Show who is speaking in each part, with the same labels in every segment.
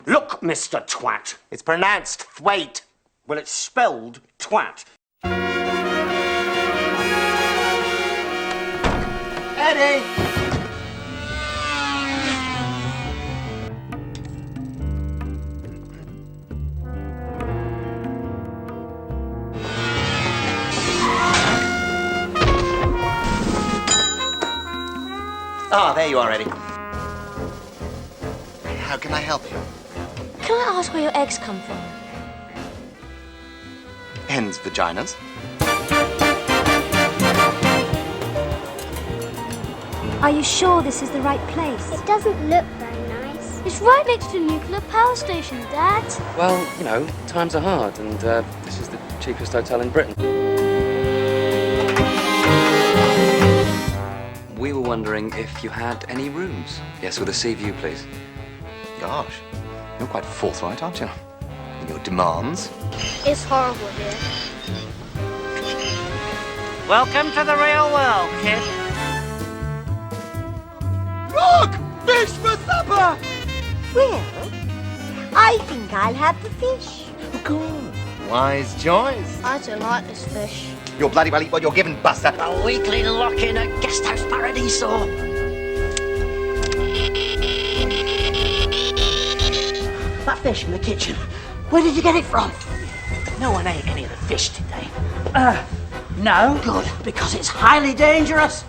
Speaker 1: Look, Mr. Twat.
Speaker 2: It's pronounced thwait.
Speaker 1: Well, it's spelled twat.
Speaker 2: Eddie! Ah, there you are, Eddie. How can I help you?
Speaker 3: Can I ask where your eggs come from?
Speaker 2: Hens' vaginas.
Speaker 3: Are you sure this is the right place?
Speaker 4: It doesn't look very nice.
Speaker 3: It's right next to a nuclear power station, Dad.
Speaker 5: Well, you know, times are hard, and this is the cheapest hotel in Britain. We were wondering if you had any rooms. Yes, with a sea view, please.
Speaker 2: Gosh, you're quite forthright, aren't you? In your demands.
Speaker 4: It's horrible here.
Speaker 1: Welcome to the real world, kid.
Speaker 2: Look! Fish for supper!
Speaker 6: Well, I think I'll have the fish.
Speaker 2: Good. Wise choice.
Speaker 4: I don't like this fish.
Speaker 2: You'll bloody well eat what you're given, Buster.
Speaker 1: A weekly lock-in at Guest House Paradiso. That fish in the kitchen, where did you get it from? No one ate any of the fish today. No. Good, because it's highly dangerous.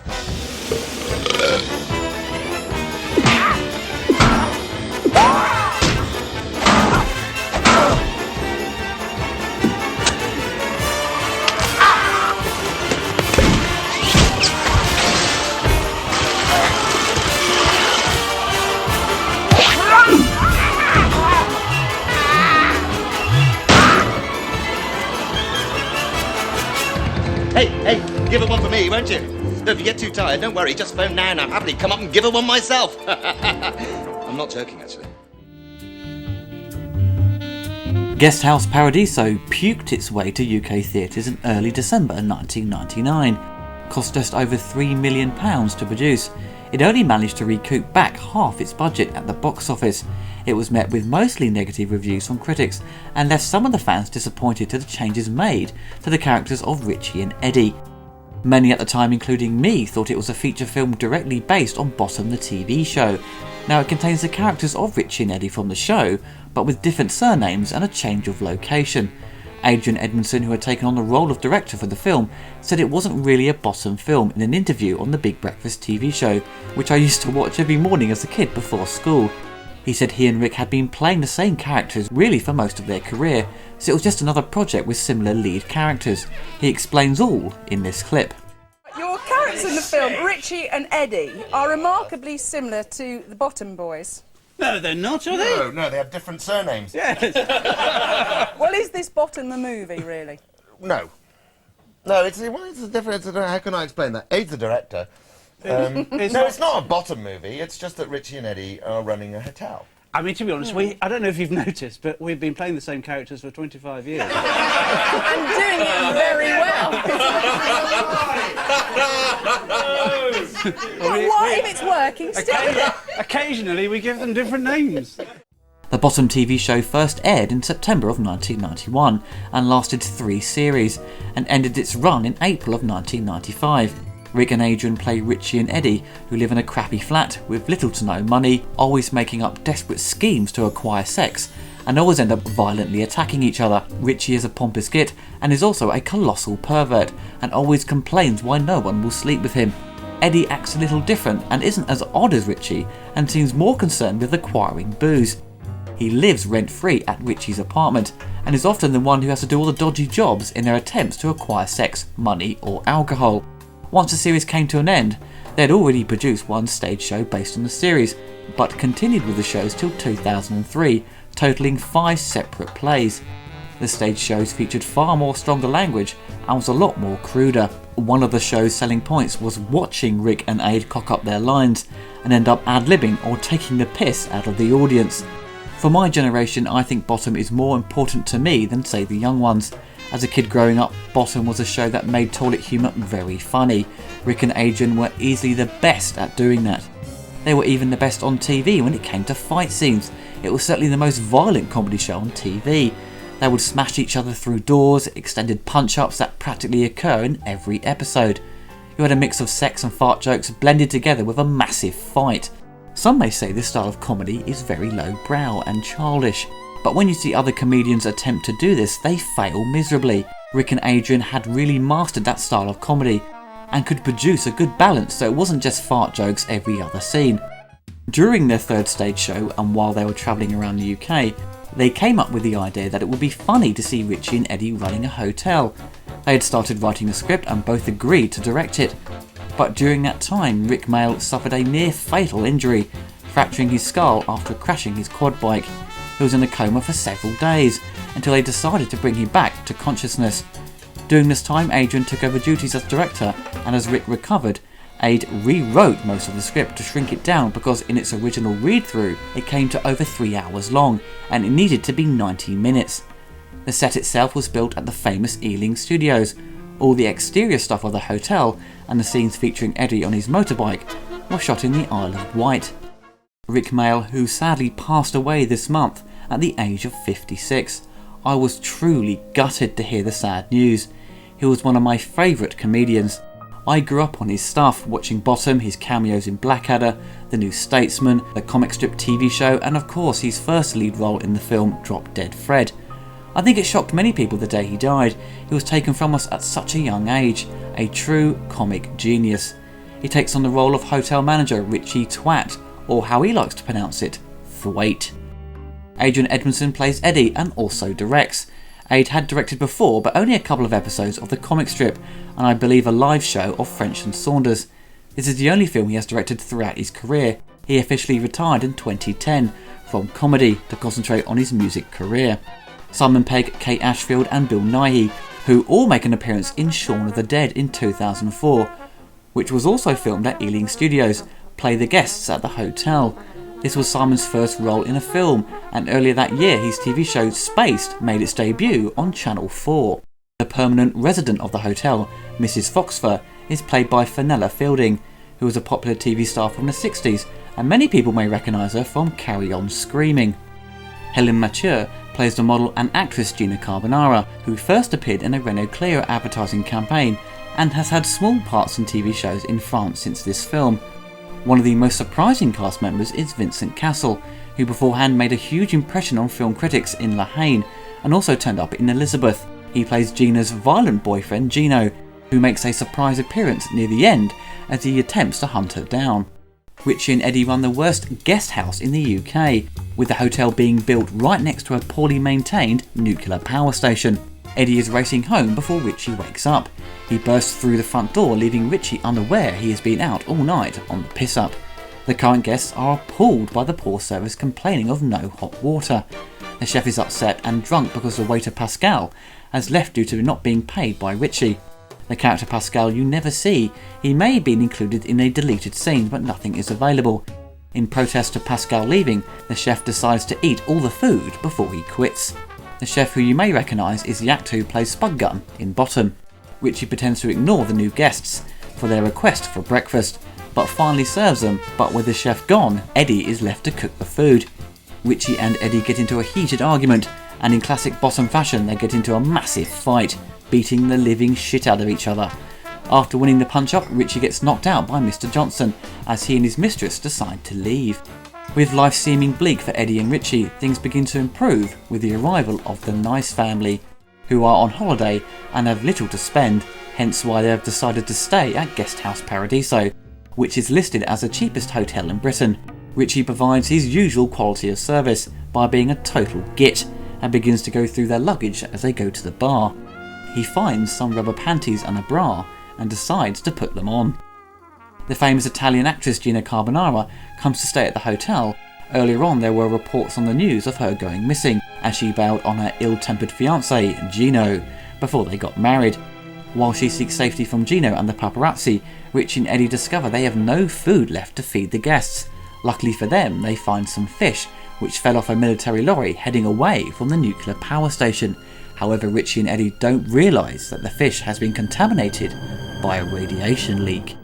Speaker 2: Hey, give her one for me, won't you? If you get too tired, don't worry, just phone now and I'll happily come up and give her one myself. I'm not joking, actually.
Speaker 7: Guest House Paradiso puked its way to UK theatres in early December 1999. Cost just over £3 million to produce. It only managed to recoup back half its budget at the box office. It was met with mostly negative reviews from critics and left some of the fans disappointed to the changes made to the characters of Richie and Eddie. Many at the time, including me, thought it was a feature film directly based on Bottom the TV show. Now it contains the characters of Richie and Eddie from the show, but with different surnames and a change of location. Adrian Edmondson, who had taken on the role of director for the film, said it wasn't really a Bottom film in an interview on the Big Breakfast TV show, which I used to watch every morning as a kid before school. He said he and Rick had been playing the same characters really for most of their career, so it was just another project with similar lead characters. He explains all in this clip.
Speaker 8: Your characters in the film, Richie and Eddie, are remarkably similar to the Bottom Boys.
Speaker 9: No, they're not, are they?
Speaker 2: No, they have different surnames.
Speaker 9: Yes.
Speaker 8: Well, is this Bottom the movie, really?
Speaker 2: No, it's a different. How can I explain that? Aid's the director. It's not a Bottom movie. It's just that Richie and Eddie are running a hotel.
Speaker 9: I mean, to be honest, I don't know if you've noticed, but we've been playing the same characters for 25 years.
Speaker 8: And doing it very well. But what if it's working still?
Speaker 9: Occasionally, we give them different names.
Speaker 7: The Bottom TV show first aired in September of 1991 and lasted 3 series, and ended its run in April of 1995. Rick and Adrian play Richie and Eddie, who live in a crappy flat with little to no money, always making up desperate schemes to acquire sex, and always end up violently attacking each other. Richie is a pompous git and is also a colossal pervert, and always complains why no one will sleep with him. Eddie acts a little different and isn't as odd as Richie, and seems more concerned with acquiring booze. He lives rent-free at Richie's apartment, and is often the one who has to do all the dodgy jobs in their attempts to acquire sex, money or alcohol. Once the series came to an end, they had already produced one stage show based on the series, but continued with the shows till 2003, totalling 5 separate plays. The stage shows featured far more stronger language and was a lot more cruder. One of the show's selling points was watching Rick and Aid cock up their lines and end up ad-libbing or taking the piss out of the audience. For my generation, I think Bottom is more important to me than, say, the young ones. As a kid growing up, Bottom was a show that made toilet humour very funny. Rick and Adrian were easily the best at doing that. They were even the best on TV when it came to fight scenes. it was certainly the most violent comedy show on TV. They would smash each other through doors, extended punch-ups that practically occur in every episode. You had a mix of sex and fart jokes blended together with a massive fight. Some may say this style of comedy is very lowbrow and childish, but when you see other comedians attempt to do this, they fail miserably. Rick and Adrian had really mastered that style of comedy and could produce a good balance so it wasn't just fart jokes every other scene. During their third stage show and while they were travelling around the UK, they came up with the idea that it would be funny to see Richie and Eddie running a hotel. They had started writing the script and both agreed to direct it. But during that time, Rick Mayall suffered a near fatal injury, fracturing his skull after crashing his quad bike. He was in a coma for several days, until they decided to bring him back to consciousness. During this time, Adrian took over duties as director, and as Rick recovered, Aid rewrote most of the script to shrink it down because in its original read-through, it came to over 3 hours long, and it needed to be 90 minutes. The set itself was built at the famous Ealing Studios. All the exterior stuff of the hotel and the scenes featuring Eddie on his motorbike were shot in the Isle of Wight. Rick Mayall, who sadly passed away this month at the age of 56. I was truly gutted to hear the sad news. He was one of my favourite comedians. I grew up on his stuff, watching Bottom, his cameos in Blackadder, The New Statesman, the comic strip TV show, and of course his first lead role in the film Drop Dead Fred. I think it shocked many people the day he died. He was taken from us at such a young age, a true comic genius. He takes on the role of hotel manager Richie Twat, or how he likes to pronounce it, Thwaite. Adrian Edmondson plays Eddie and also directs. Aid had directed before, but only a couple of episodes of the comic strip, and I believe a live show of French and Saunders. This is the only film he has directed throughout his career. He officially retired in 2010 from comedy to concentrate on his music career. Simon Pegg, Kate Ashfield and Bill Nighy, who all make an appearance in Shaun of the Dead in 2004, which was also filmed at Ealing Studios, play the guests at the hotel. This was Simon's first role in a film, and earlier that year his TV show Spaced made its debut on Channel 4. The permanent resident of the hotel, Mrs. Foxfur, is played by Fenella Fielding, who was a popular TV star from the 60s, and many people may recognise her from Carry On Screaming. Helen Mathieu plays the model and actress Gina Carbonara, who first appeared in a Renault Clio advertising campaign and has had small parts in TV shows in France since this film. One of the most surprising cast members is Vincent Cassel, who beforehand made a huge impression on film critics in La Haine and also turned up in Elizabeth. He plays Gina's violent boyfriend Gino, who makes a surprise appearance near the end as he attempts to hunt her down. Richie and Eddie run the worst guest house in the UK, with the hotel being built right next to a poorly maintained nuclear power station. Eddie is racing home before Richie wakes up. He bursts through the front door, leaving Richie unaware he has been out all night on the piss-up. The current guests are appalled by the poor service, complaining of no hot water. The chef is upset and drunk because the waiter Pascal has left due to not being paid by Richie. The character Pascal you never see. He may have been included in a deleted scene, but nothing is available. In protest to Pascal leaving, the chef decides to eat all the food before he quits. The chef, who you may recognise, is the actor who plays Spudgun in Bottom. Richie pretends to ignore the new guests for their request for breakfast, but finally serves them, but with the chef gone, Eddie is left to cook the food. Richie and Eddie get into a heated argument, and in classic Bottom fashion they get into a massive fight, beating the living shit out of each other. After winning the punch-up, Richie gets knocked out by Mr. Johnson as he and his mistress decide to leave. With life seeming bleak for Eddie and Richie, things begin to improve with the arrival of the Nice family, who are on holiday and have little to spend, hence why they have decided to stay at Guesthouse Paradiso, which is listed as the cheapest hotel in Britain. Richie provides his usual quality of service by being a total git and begins to go through their luggage as they go to the bar. He finds some rubber panties and a bra and decides to put them on. The famous Italian actress Gina Carbonara comes to stay at the hotel. Earlier on there were reports on the news of her going missing as she bailed on her ill-tempered fiancé Gino before they got married. While she seeks safety from Gino and the paparazzi, Richie and Eddie discover they have no food left to feed the guests. Luckily for them, they find some fish which fell off a military lorry heading away from the nuclear power station. However, Richie and Eddie don't realise that the fish has been contaminated by a radiation leak.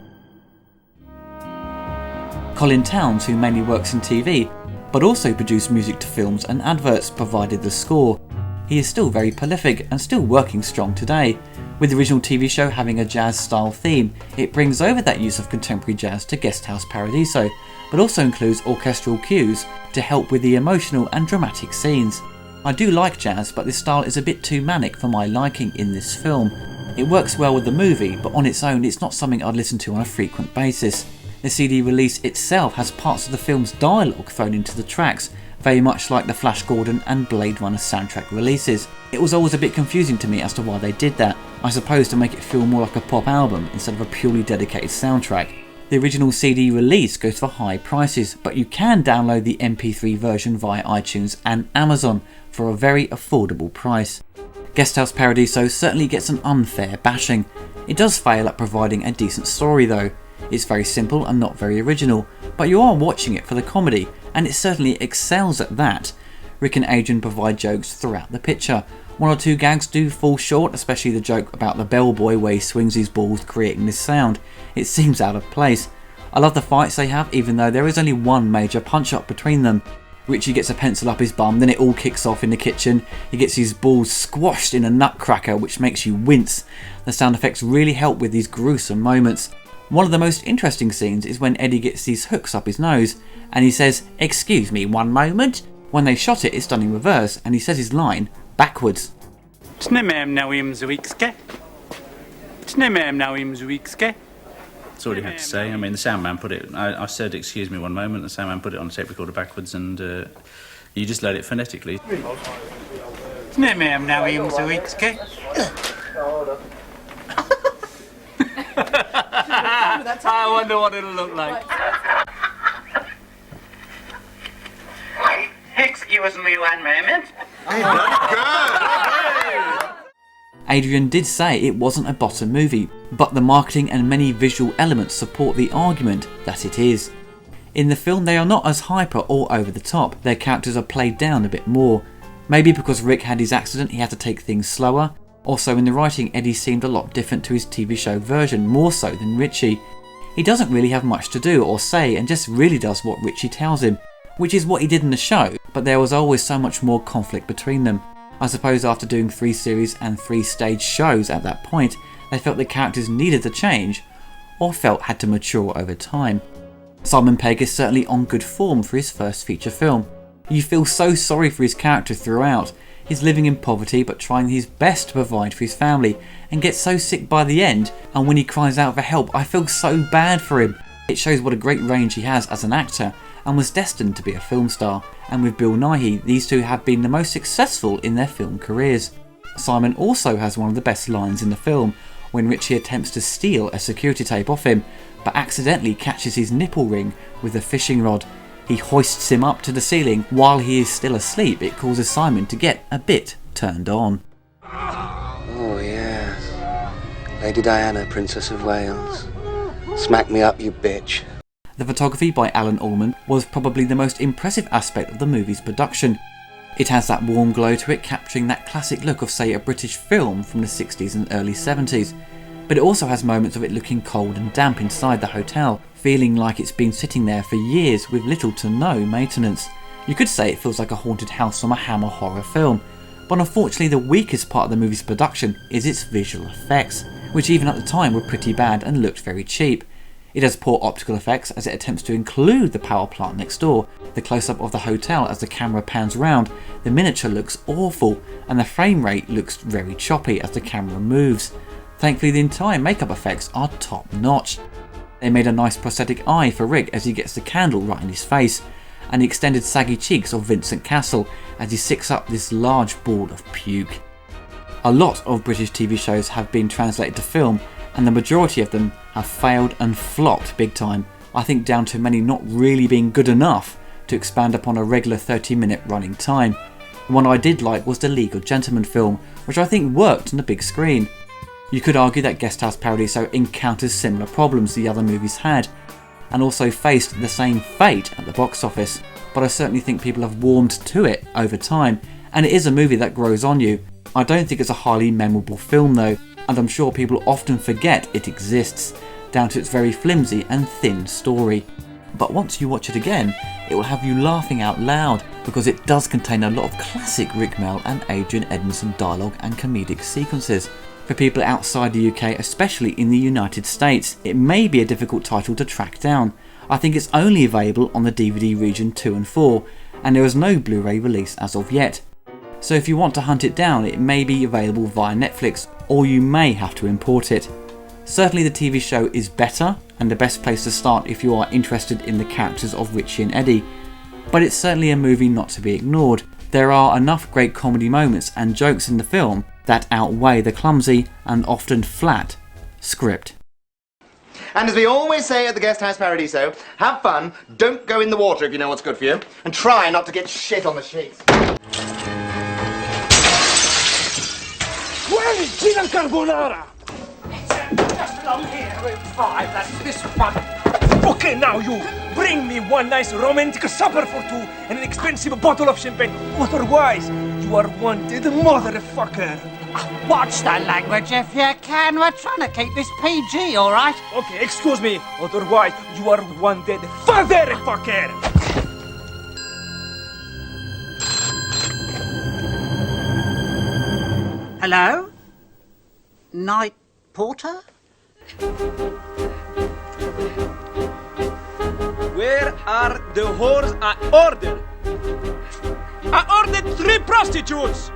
Speaker 7: Colin Towns, who mainly works in TV, but also produced music to films and adverts, provided the score. He is still very prolific and still working strong today. With the original TV show having a jazz-style theme, it brings over that use of contemporary jazz to Guesthouse Paradiso, but also includes orchestral cues to help with the emotional and dramatic scenes. I do like jazz, but this style is a bit too manic for my liking in this film. It works well with the movie, but on its own it's not something I'd listen to on a frequent basis. The CD release itself has parts of the film's dialogue thrown into the tracks, very much like the Flash Gordon and Blade Runner soundtrack releases. It was always a bit confusing to me as to why they did that, I suppose to make it feel more like a pop album instead of a purely dedicated soundtrack. The original CD release goes for high prices, but you can download the MP3 version via iTunes and Amazon for a very affordable price. Guesthouse Paradiso certainly gets an unfair bashing. It does fail at providing a decent story though. It's very simple and not very original, but you are watching it for the comedy, and it certainly excels at that. Rick and Adrian provide jokes throughout the picture. One or two gags do fall short, especially the joke about the bellboy where he swings his balls creating this sound. It seems out of place. I love the fights they have, even though there is only one major punch up between them. Richie gets a pencil up his bum, then it all kicks off in the kitchen. He gets his balls squashed in a nutcracker, which makes you wince. The sound effects really help with these gruesome moments. One of the most interesting scenes is when Eddie gets these hooks up his nose and he says, "Excuse me one moment." When they shot it, it's done in reverse and he says his line backwards.
Speaker 9: That's all you had to say. I mean, the sound man put it... I said, "Excuse me one moment," the sound man put it on the tape recorder backwards, and you just learned it phonetically.
Speaker 5: I wonder what it'll look like.
Speaker 1: Excuse me one moment.
Speaker 7: Adrian did say it wasn't a bottom movie, but the marketing and many visual elements support the argument that it is. In the film they are not as hyper or over the top, their characters are played down a bit more. Maybe because Rick had his accident he had to take things slower. Also in the writing, Eddie seemed a lot different to his TV show version, more so than Richie. He doesn't really have much to do or say and just really does what Richie tells him, which is what he did in the show, but there was always so much more conflict between them. I suppose after doing 3 series and 3 stage shows at that point, they felt the characters needed to change, or felt had to mature over time. Simon Pegg is certainly on good form for his first feature film. You feel so sorry for his character throughout. He's living in poverty but trying his best to provide for his family, and gets so sick by the end, and when he cries out for help I feel so bad for him. It shows what a great range he has as an actor, and was destined to be a film star, and with Bill Nighy, these two have been the most successful in their film careers. Simon also has one of the best lines in the film, when Richie attempts to steal a security tape off him, but accidentally catches his nipple ring with a fishing rod. He hoists him up to the ceiling while he is still asleep. It causes Simon to get a bit turned on.
Speaker 10: Oh yes, Lady Diana, Princess of Wales. Smack me up, you bitch.
Speaker 7: The photography by Alan Allman was probably the most impressive aspect of the movie's production. It has that warm glow to it, capturing that classic look of, say, a British film from the 60s and early 70s. But it also has moments of it looking cold and damp inside the hotel, feeling like it's been sitting there for years with little to no maintenance. You could say it feels like a haunted house from a Hammer horror film, but unfortunately the weakest part of the movie's production is its visual effects, which even at the time were pretty bad and looked very cheap. It has poor optical effects as it attempts to include the power plant next door. The close-up of the hotel as the camera pans round, the miniature looks awful, and the frame rate looks very choppy as the camera moves. Thankfully the entire makeup effects are top notch. They made a nice prosthetic eye for Rick as he gets the candle right in his face, and the extended saggy cheeks of Vincent Castle as he sicks up this large ball of puke. A lot of British TV shows have been translated to film, and the majority of them have failed and flopped big time, I think down to many not really being good enough to expand upon a regular 30-minute running time. The one I did like was the Legal Gentleman film, which I think worked on the big screen. You could argue that Guesthouse Paradiso encounters similar problems the other movies had, and also faced the same fate at the box office, but I certainly think people have warmed to it over time, and it is a movie that grows on you. I don't think it's a highly memorable film though, and I'm sure people often forget it exists, down to its very flimsy and thin story. But once you watch it again, it will have you laughing out loud because it does contain a lot of classic Rick Mell and Adrian Edmondson dialogue and comedic sequences. For people outside the UK, especially in the United States, it may be a difficult title to track down. I think it's only available on the DVD region 2 and 4, and there is no Blu-ray release as of yet. So if you want to hunt it down, it may be available via Netflix, or you may have to import it. Certainly the TV show is better, and the best place to start if you are interested in the characters of Richie and Eddie, but it's certainly a movie not to be ignored. There are enough great comedy moments and jokes in the film that outweigh the clumsy and often flat script.
Speaker 2: And as we always say at the Guest House Paradiso, have fun, don't go in the water if you know what's good for you, and try not to get shit on the sheets.
Speaker 11: Where is Gina Carbonara? It's just along here, room 5, that's this one. Okay, now you bring me one nice romantic supper for two and an expensive bottle of champagne. Otherwise, you are wanted, motherfucker.
Speaker 1: Watch that language if you can. We're trying to keep this PG, all right?
Speaker 11: Okay, excuse me. Otherwise, you are wanted, fatherfucker.
Speaker 1: Hello? Night porter?
Speaker 11: Where are the whores I ordered? I ordered 3 prostitutes!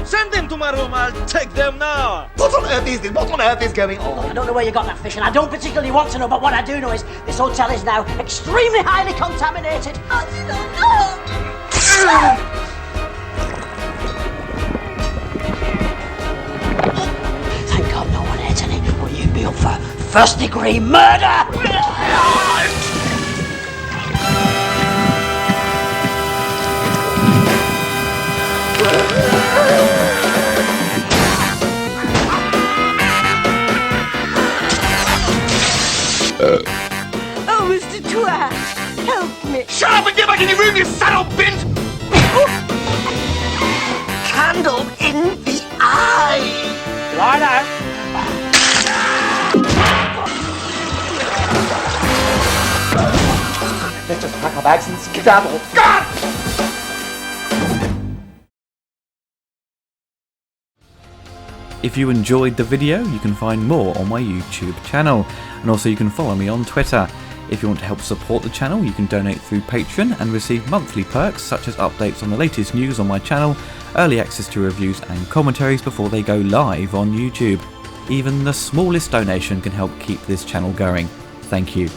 Speaker 11: Send them to my room, I'll take them now!
Speaker 2: What on earth is this? What on earth is going on?
Speaker 1: I don't know where you got that fish, and I don't particularly want to know, but what I do know is this hotel is now extremely highly contaminated. I don't know! Thank God no one ate any, or you'd be up for first-degree murder!
Speaker 6: Oh, Mr. Twat, help me.
Speaker 2: Shut up and get back in your room, you saddle bint!
Speaker 1: Candle in the eye!
Speaker 11: Right now.
Speaker 1: Let's just pack our bags and skedaddle. God!
Speaker 7: If you enjoyed the video, you can find more on my YouTube channel, and also you can follow me on Twitter. If you want to help support the channel, you can donate through Patreon and receive monthly perks such as updates on the latest news on my channel, early access to reviews and commentaries before they go live on YouTube. Even the smallest donation can help keep this channel going. Thank you.